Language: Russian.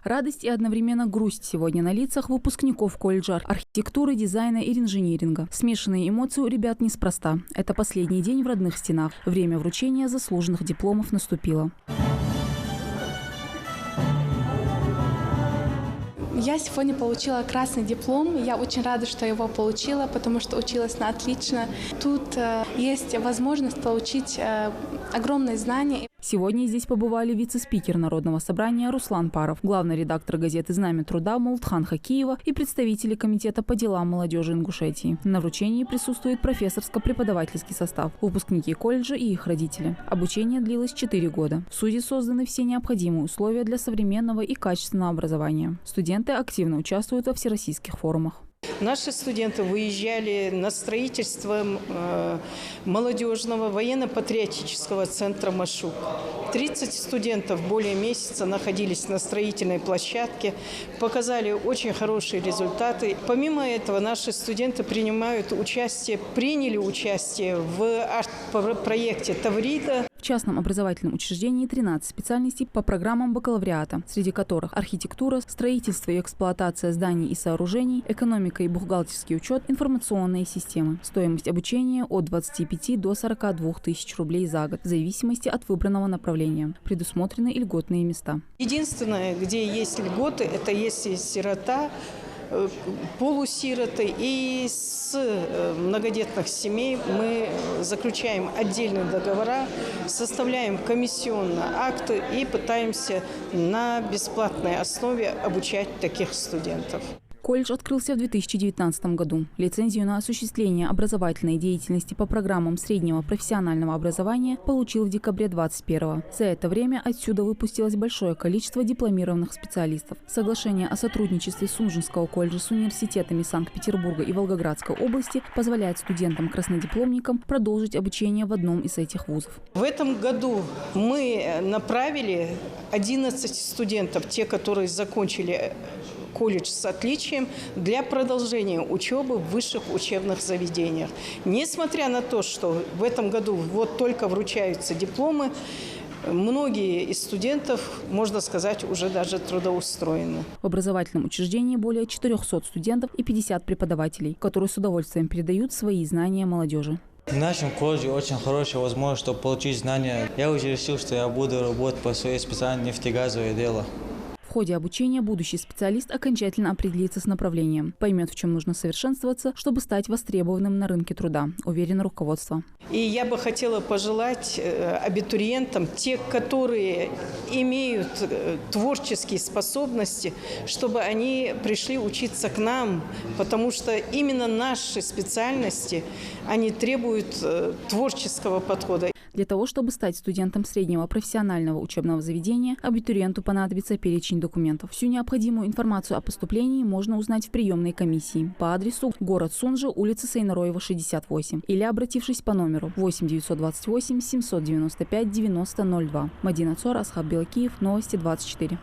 Радость и одновременно грусть сегодня на лицах выпускников колледжа архитектуры, дизайна и инжиниринга. Смешанные эмоции у ребят неспроста. Это последний день в родных стенах. Время вручения заслуженных дипломов наступило. Я сегодня получила красный диплом. Я очень рада, что его получила, потому что училась на отлично. Тут есть возможность получить огромные знания. Сегодня здесь побывали вице-спикер Народного собрания Руслан Паров, главный редактор газеты «Знамя труда» Молдхан Хакиева и представители Комитета по делам молодежи Ингушетии. На вручении присутствует профессорско-преподавательский состав, выпускники колледжа и их родители. Обучение длилось 4 года. В СУДе созданы все необходимые условия для современного и качественного образования. Студенты активно участвуют во всероссийских форумах. Наши студенты выезжали на строительство молодежного военно-патриотического центра «Машук». 30 студентов более месяца находились на строительной площадке, показали очень хорошие результаты. Помимо этого, наши студенты приняли участие в арт-проекте «Таврида». В частном образовательном учреждении 13 специальностей по программам бакалавриата, среди которых архитектура, строительство и эксплуатация зданий и сооружений, экономика и бухгалтерский учет, информационные системы. Стоимость обучения от 25 до 42 тысяч рублей за год, в зависимости от выбранного направления. Предусмотрены и льготные места. Единственное, где есть льготы, это если сирота, полусироты, и с многодетных семей мы заключаем отдельные договора, составляем комиссионные акты и пытаемся на бесплатной основе обучать таких студентов. Колледж открылся в 2019 году. Лицензию на осуществление образовательной деятельности по программам среднего профессионального образования получил в декабре 2021. За это время отсюда выпустилось большое количество дипломированных специалистов. Соглашение о сотрудничестве Сунжинского колледжа с университетами Санкт-Петербурга и Волгоградской области позволяет студентам-краснодипломникам продолжить обучение в одном из этих вузов. В этом году мы направили 11 студентов, те, которые закончили колледж с отличием, для продолжения учебы в высших учебных заведениях. Несмотря на то, что в этом году вот только вручаются дипломы, многие из студентов, можно сказать, уже даже трудоустроены. В образовательном учреждении более 400 студентов и 50 преподавателей, которые с удовольствием передают свои знания молодежи. В нашем колледже очень хорошая возможность, чтобы получить знания. Я уже решил, что я буду работать по своей специальности нефтегазовое дело. В ходе обучения будущий специалист окончательно определится с направлением, поймет, в чем нужно совершенствоваться, чтобы стать востребованным на рынке труда, уверено руководство. И я бы хотела пожелать абитуриентам, те, которые имеют творческие способности, чтобы они пришли учиться к нам, потому что именно наши специальности, они требуют творческого подхода. Для того, чтобы стать студентом среднего профессионального учебного заведения, абитуриенту понадобится перечень документов. Всю необходимую информацию о поступлении можно узнать в приемной комиссии по адресу город Сунжа, улица Сайнароева, 68, или обратившись по номеру 8 928 795 90 02. Мадина Цор, Асхаб Белакиев, Новости 24.